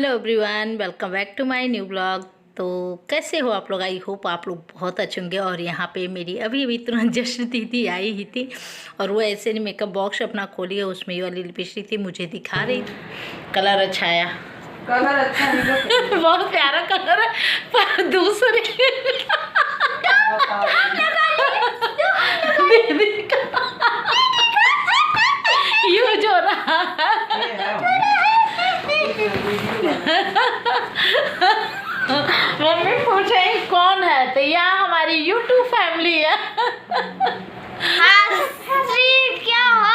Hello everyone, welcome back to my new blog. तो कैसे हो आप लोग? आई होप आप लोग बहुत अच्छे होंगे। और यहाँ पे मेरी अभी तुरंत जस्ट दीदी आई ही थी और वो ऐसे नहीं मेकअप बॉक्स अपना खोली है, उसमें ये वाली लिपस्टिक थी, मुझे दिखा रही थी। कलर अच्छा आया, कलर अच्छा है बहुत प्यारा कलर है, पर दूसरे दीदी का यूज हो रहा है। मम्मी पूछे कौन है, तो यहाँ हमारी YouTube फैमिली है। क्या हो?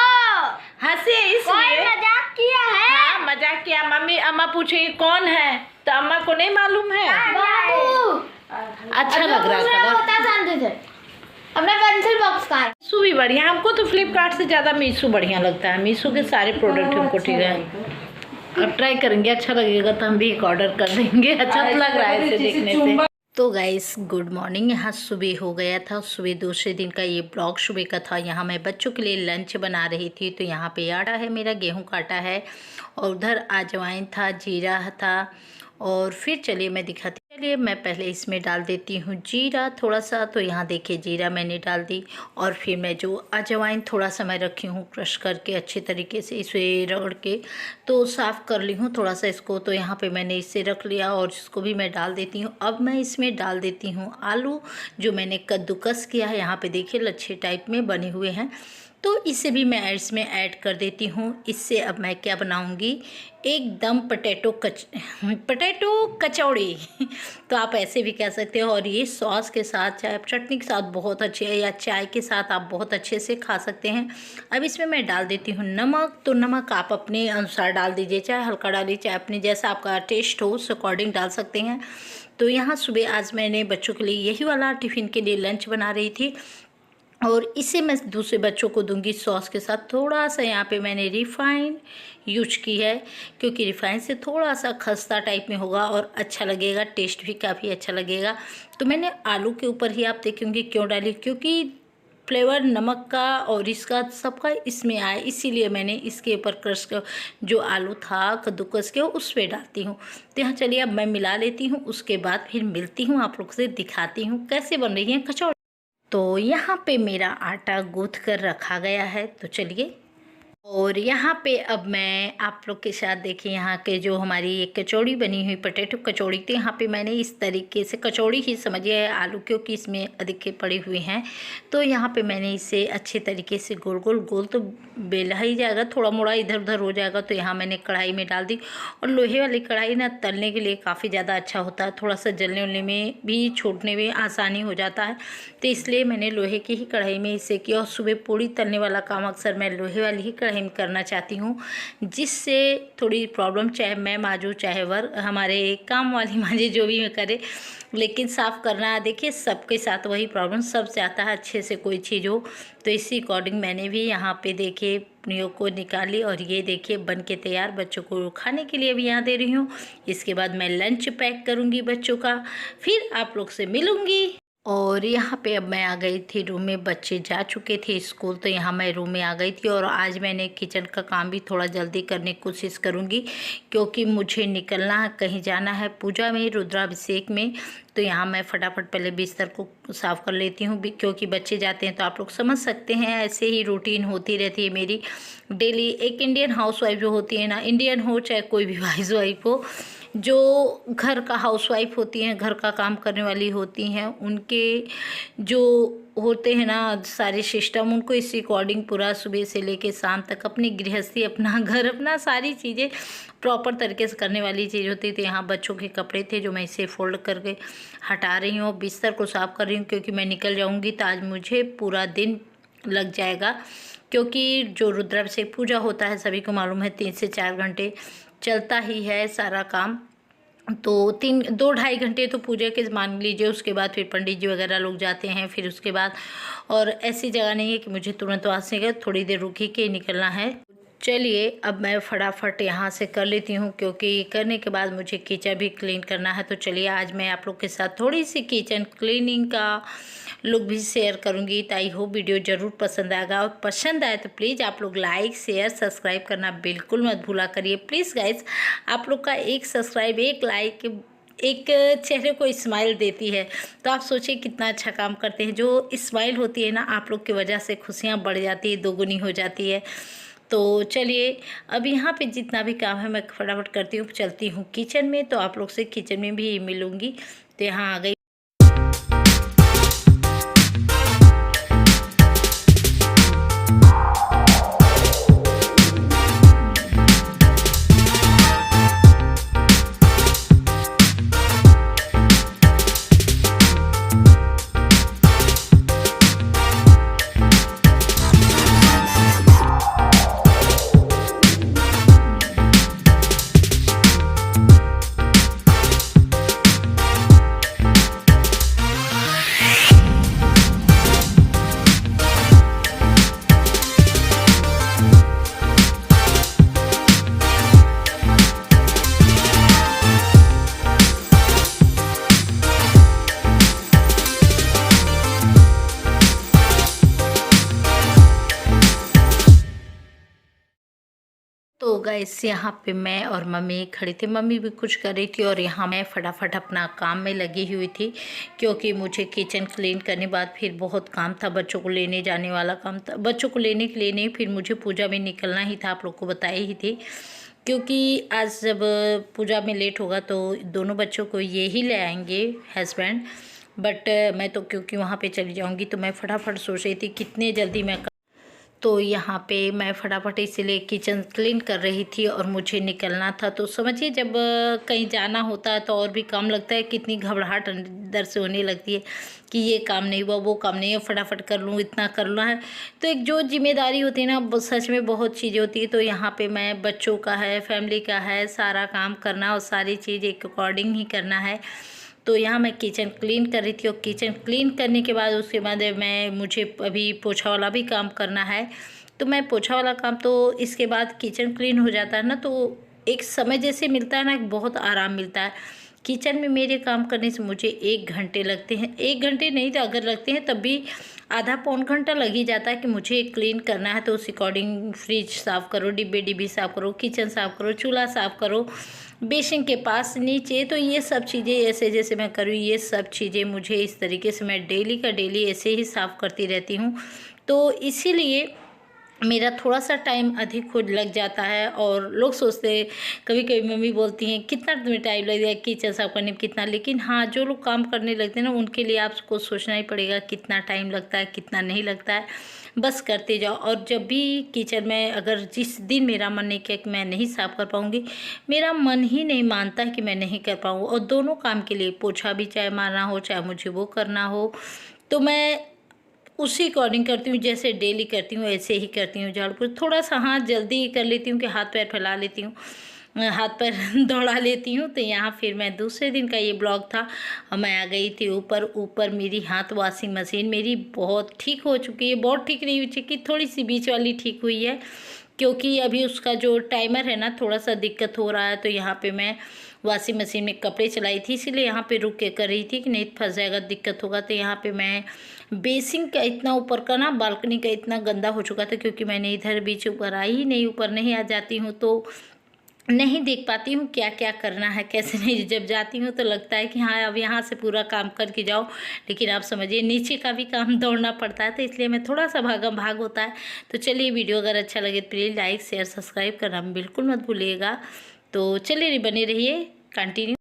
हंसी इसलिए मजाक किया है? हाँ मजाक किया। मम्मी अम्मा पूछे कौन है, तो अम्मा को नहीं मालूम है। अच्छा लग रहा है। अपना पेंसिल बॉक्स का मीशो भी बढ़िया, हमको तो फ्लिपकार्ट से ज़्यादा मीशो बढ़िया लगता है। मीशो के सारे प्रोडक्ट हमको ठीक है। अब ट्राई करेंगे, अच्छा लगेगा तो हम भी एक ऑर्डर कर देंगे। अच्छा तो लग रहा है इसे देखने से। तो गाइस गुड मॉर्निंग। यहाँ सुबह हो गया था, सुबह दूसरे दिन का ये ब्लॉग सुबह का था। यहाँ मैं बच्चों के लिए लंच बना रही थी। तो यहाँ पे आटा है, मेरा गेहूं का आटा है, और उधर अजवाइन था, जीरा था। और फिर चलिए मैं दिखाती, चलिए मैं पहले इसमें डाल देती हूँ जीरा थोड़ा सा। तो यहाँ देखिए जीरा मैंने डाल दी, और फिर मैं जो अजवाइन थोड़ा सा मैं रखी हूँ क्रश करके अच्छे तरीके से इसे रगड़ के तो साफ़ कर ली हूँ थोड़ा सा इसको। तो यहाँ पे मैंने इसे रख लिया और इसको भी मैं डाल देती हूँ। अब मैं इसमें डाल देती हूँ आलू जो मैंने कद्दूकस किया है। यहाँ पे देखिए लच्छे टाइप में बने हुए हैं, तो इसे भी मैं इसमें ऐड कर देती हूँ। इससे अब मैं क्या बनाऊँगी, एकदम पटेटो कचौड़ी तो आप ऐसे भी कह सकते हो। और ये सॉस के साथ, चाहे चटनी के साथ बहुत अच्छे है, या चाय के साथ आप बहुत अच्छे से खा सकते हैं। अब इसमें मैं डाल देती हूँ नमक। तो नमक आप अपने अनुसार डाल दीजिए, चाहे हल्का डालिए, चाहे अपने जैसा आपका टेस्ट हो उस अकॉर्डिंग डाल सकते हैं। तो यहाँ सुबह आज मैंने बच्चों के लिए यही वाला टिफ़िन के लिए लंच बना रही थी, और इसे मैं दूसरे बच्चों को दूंगी सॉस के साथ। थोड़ा सा यहाँ पे मैंने रिफ़ाइन यूज की है, क्योंकि रिफ़ाइन से थोड़ा सा खस्ता टाइप में होगा और अच्छा लगेगा, टेस्ट भी काफ़ी अच्छा लगेगा। तो मैंने आलू के ऊपर ही आप देखेंगे क्यों डाली, क्योंकि फ्लेवर नमक का और इसका सबका इसमें आए, इसीलिए मैंने इसके ऊपर क्रश का जो आलू था कद्दूकस के उस पर डालती हूँ। तो यहाँ चलिए अब मैं मिला लेती हूँ, उसके बाद फिर मिलती हूँ आप लोग से, दिखाती हूँ कैसे बन रही है कचौड़ी। तो यहाँ पे मेरा आटा गूँथ कर रखा गया है, तो चलिए। और यहाँ पे अब मैं आप लोग के साथ देखिए यहाँ के जो हमारी एक कचौड़ी बनी हुई पटेटो कचौड़ी। तो यहाँ पे मैंने इस तरीके से, कचौड़ी ही समझिए आलू क्योंकि इसमें अधिक पड़े हुए हैं। तो यहाँ पे मैंने इसे अच्छे तरीके से गोल गोल तो बेला ही जाएगा, थोड़ा मोड़ा इधर उधर हो जाएगा। तो यहाँ मैंने कढ़ाई में डाल दी, और लोहे वाली कढ़ाई ना तलने के लिए काफ़ी ज़्यादा अच्छा होता है, थोड़ा सा जलने उलने में भी छोड़ने में आसानी हो जाता है। तो इसलिए मैंने लोहे की ही कढ़ाई में इसे किया। और सुबह पूड़ी तलने वाला काम अक्सर मैं लोहे वाली ही कढ़ाई में करना चाहती हूँ, जिससे थोड़ी प्रॉब्लम, चाहे मैं मांजूँ चाहे हमारे काम वाली मांजे, जो भी मैं करे, लेकिन साफ़ करना देखिए सबके साथ वही प्रॉब्लम, सबसे आता है अच्छे से कोई चीज़ हो। तो इसी अकॉर्डिंग मैंने भी यहाँ पे देखिए अपनियों को निकाली, और ये देखिए बन के तैयार बच्चों को खाने के लिए भी यहाँ दे रही हूँ। इसके बाद मैं लंच पैक करूँगी बच्चों का, फिर आप लोग से मिलूँगी। और यहाँ पे अब मैं आ गई थी रूम में, बच्चे जा चुके थे स्कूल, तो यहाँ मैं रूम में आ गई थी। और आज मैंने किचन का काम भी थोड़ा जल्दी करने की कोशिश करूँगी, क्योंकि मुझे निकलना है, कहीं जाना है पूजा में, रुद्राभिषेक में। तो यहाँ मैं फटाफट पहले बिस्तर को साफ़ कर लेती हूँ, क्योंकि बच्चे जाते हैं तो आप लोग समझ सकते हैं, ऐसे ही रूटीन होती रहती है मेरी डेली। एक इंडियन हाउसवाइफ जो होती है ना, इंडियन हो चाहे कोई भी हाउस वाइफ हो, जो घर का हाउसवाइफ होती हैं, घर का काम करने वाली होती हैं, उनके जो होते हैं ना सारे सिस्टम, उनको इसी अकॉर्डिंग पूरा सुबह से लेके शाम तक अपनी गृहस्थी, अपना घर, अपना सारी चीज़ें प्रॉपर तरीके से करने वाली चीज़ होती थी। यहाँ बच्चों के कपड़े थे जो मैं इसे फोल्ड करके हटा रही हूँ, बिस्तर को साफ़ कर रही हूँ, क्योंकि मैं निकल जाऊँगी तो आज मुझे पूरा दिन लग जाएगा। क्योंकि जो रुद्राभिषेक पूजा होता है सभी को मालूम है 3 से 4 घंटे चलता ही है सारा काम। तो 2-2.5 घंटे तो पूजा के मान लीजिए, उसके बाद फिर पंडित जी वगैरह लोग जाते हैं, फिर उसके बाद, और ऐसी जगह नहीं है कि मुझे तुरंत वहाँ से थोड़ी देर रुकी के निकलना है। चलिए अब मैं फटाफट यहाँ से कर लेती हूँ, क्योंकि करने के बाद मुझे किचन भी क्लीन करना है। तो चलिए आज मैं आप लोग के साथ थोड़ी सी किचन क्लीनिंग का लुक भी शेयर करूँगी। तो आई होप वीडियो ज़रूर पसंद आएगा, और पसंद आए तो प्लीज़ आप लोग लाइक शेयर सब्सक्राइब करना बिल्कुल मत भूला करिए। प्लीज़ गाइज, आप लोग का एक सब्सक्राइब एक लाइक एक चेहरे को स्माइल देती है। तो आप सोचिए कितना अच्छा काम करते हैं। जो स्माइल होती है ना, आप लोग की वजह से खुशियाँ बढ़ जाती है, दोगुनी हो जाती है। तो चलिए अब यहाँ पे जितना भी काम है मैं फटाफट करती हूँ, चलती हूँ किचन में। तो आप लोग से किचन में भी मिलूँगी। तो यहाँ आ गई। तो गाइस यहाँ पे मैं और मम्मी खड़ी थी, मम्मी भी कुछ कर रही थी और यहाँ मैं फटाफट अपना काम में लगी हुई थी, क्योंकि मुझे किचन क्लीन करने बाद फिर बहुत काम था। बच्चों को लेने जाने वाला काम था। बच्चों को लेने के लिए नहीं, फिर मुझे पूजा में निकलना ही था, आप लोग को बताई ही थी। क्योंकि आज जब पूजा में लेट होगा तो दोनों बच्चों को ये ही ले आएंगे हस्बैंड। बट मैं तो क्योंकि वहाँ पर चली जाऊँगी, तो मैं फटाफट सोच रही थी कितने जल्दी मैं। तो यहाँ पे मैं फटाफट इसीलिए किचन क्लीन कर रही थी और मुझे निकलना था। तो समझिए जब कहीं जाना होता है तो और भी काम लगता है, कितनी घबराहट अंदर से होने लगती है कि ये काम नहीं हुआ, वो काम नहीं है, फटाफट कर लूँ, इतना करना है। तो एक जो जिम्मेदारी होती है ना, सच में बहुत चीज़ें होती है। तो यहाँ पे मैं बच्चों का है, फैमिली का है, सारा काम करना और सारी चीज़ एक अकॉर्डिंग ही करना है। तो यहाँ मैं किचन क्लीन कर रही थी, और किचन क्लीन करने के बाद उसके बाद मुझे अभी पोछा वाला भी काम करना है। तो मैं पोछा वाला काम, तो इसके बाद किचन क्लीन हो जाता है ना, तो एक समय जैसे मिलता है ना, एक बहुत आराम मिलता है। किचन में मेरे काम करने से मुझे 1 घंटे लगते हैं। 1 घंटे नहीं तो अगर लगते हैं तब भी आधा पौन घंटा लग ही जाता है कि मुझे क्लीन करना है। तो उस अकॉर्डिंग फ्रिज साफ़ करो, डिब्बे साफ़ करो, किचन साफ़ करो, चूल्हा साफ़ करो, बेसिन के पास नीचे। तो ये सब चीज़ें ऐसे जैसे मैं करूँ, ये सब चीज़ें मुझे इस तरीके से मैं डेली का डेली ऐसे ही साफ़ करती रहती हूँ। तो इसीलिए मेरा थोड़ा सा टाइम अधिक खुद लग जाता है। और लोग सोचते हैं, कभी कभी मम्मी बोलती हैं कितना तुम्हें टाइम लगेगा किचन साफ़ करने में, कितना। लेकिन हाँ, जो लोग काम करने लगते हैं ना, उनके लिए आपको सोचना ही पड़ेगा कितना टाइम लगता है, कितना नहीं लगता है। बस करते जाओ। और जब भी किचन में अगर जिस दिन मेरा मन नहीं किया कि मैं नहीं साफ़ कर पाऊँगी, मेरा मन ही नहीं मानता कि मैं नहीं कर पाऊँ। और दोनों काम के लिए, पोछा भी चाहे मारना हो, चाहे मुझे वो करना हो, तो मैं उसी अकॉर्डिंग करती हूँ। जैसे डेली करती हूँ ऐसे ही करती हूँ। झाड़ू पोछा थोड़ा सा हाँ जल्दी कर लेती हूँ कि हाथ पैर फैला लेती हूँ, हाथ पैर दौड़ा लेती हूँ। तो यहाँ फिर मैं दूसरे दिन का ये ब्लॉग था, मैं आ गई थी ऊपर मेरी हाथ वॉशिंग मशीन मेरी बहुत ठीक हो चुकी है। बहुत ठीक नहीं हो चुकी, थोड़ी सी बीच वाली ठीक हुई है, क्योंकि अभी उसका जो टाइमर है ना, थोड़ा सा दिक्कत हो रहा है। तो यहाँ पे मैं वॉशिंग मशीन में कपड़े चलाई थी, इसीलिए यहाँ पे रुक के कर रही थी कि नहीं फंस जाएगा, दिक्कत होगा। तो यहाँ पे मैं बेसिन का इतना ऊपर का ना, बालकनी का इतना गंदा हो चुका था, क्योंकि मैंने इधर बीच ऊपर आई ही नहीं, ऊपर नहीं आ जाती हूँ तो नहीं देख पाती हूँ क्या क्या करना है, कैसे नहीं। जब जाती हूँ तो लगता है कि हाँ अब यहाँ से पूरा काम करके जाओ, लेकिन आप समझिए नीचे का भी काम दौड़ना पड़ता है। तो इसलिए मैं थोड़ा सा भाग होता है। तो चलिए वीडियो अगर अच्छा लगे तो प्लीज़ लाइक शेयर सब्सक्राइब करना बिल्कुल मत भूलिएगा। तो चलिए बने रहिए, कंटिन्यू।